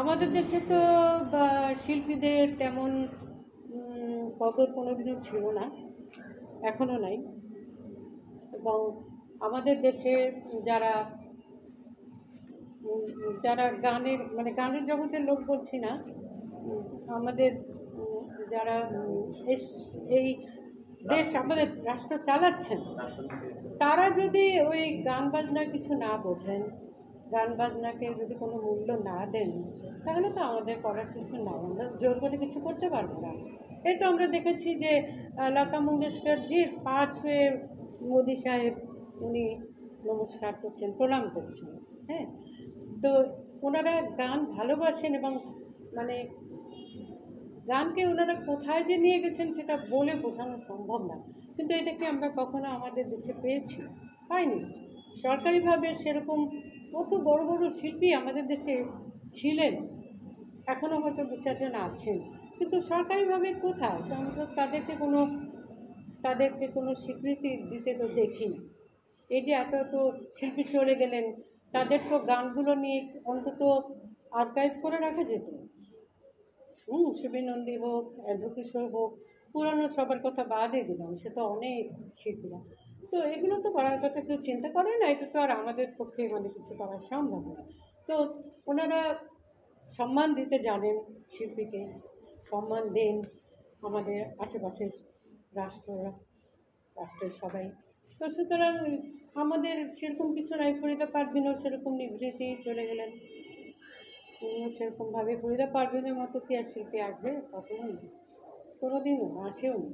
আমাদের দেশে তো শিল্পীদের তেমন কদর কোনোদিনও ছিল না, এখনও নাই। এবং আমাদের দেশে যারা যারা গানের জগতের লোক বলছি না, আমাদের যারা এই দেশ আমাদের রাষ্ট্র চালাচ্ছেন, তারা যদি ওই গান বাজনার কিছু না বোঝেন, গান বাজনাকে যদি কোনো মূল্য না দেন, তাহলে তো আমাদের করার কিছু নাই, আমরা জোর করে কিছু করতে পারবো না। এই তো আমরা দেখেছি যে লতা মঙ্গেশকরজির পা ছুঁয়ে মোদি সাহেব উনি নমস্কার করছেন, প্রণাম করছেন। হ্যাঁ, তো ওনারা গান ভালোবাসেন এবং মানে গানকে ওনারা কোথায় যে নিয়ে গেছেন সেটা বলে বোঝানো সম্ভব না। কিন্তু এটাকে আমরা কখনো আমাদের দেশে পেয়েছি? পাইনি। সরকারিভাবে সেরকম কত বড় বড় শিল্পী আমাদের দেশে ছিলেন, এখনও হয়তো দু চারজন আছেন, কিন্তু সরকারিভাবে কোথায়? তো আমরা তাদেরকে কোনো স্বীকৃতি দিতে তো দেখি না। এই যে এত এত শিল্পী চলে গেলেন, তাদের তো গানগুলো নিয়ে অন্তত আর্কাইভ করে রাখা যেত। সুবীর নন্দী হোক, এন্দ্রকিশোর হোক, পুরনো সবার কথা বাদই দিলাম, সে তো অনেক শিল্পীরা। তো এগুলো তো করার কথা কেউ চিন্তা করে না, এটা তো আর আমাদের পক্ষে কিছু করা সম্ভব না। তো ওনারা সম্মান দিতে জানেন, শিল্পীকে সম্মান দেন আমাদের আশেপাশের রাষ্ট্রের সবাই। তো সুতরাং আমাদের সেরকম কিছু নাই। ফরিদা পারভীনও সেরকম নিভৃতি চলে গেলেন, উনিও সেরকমভাবে ফরিদা পারভীনের মতো কি আর শিল্পী আসবে? কখনোই কোনোদিনও আসেও নি।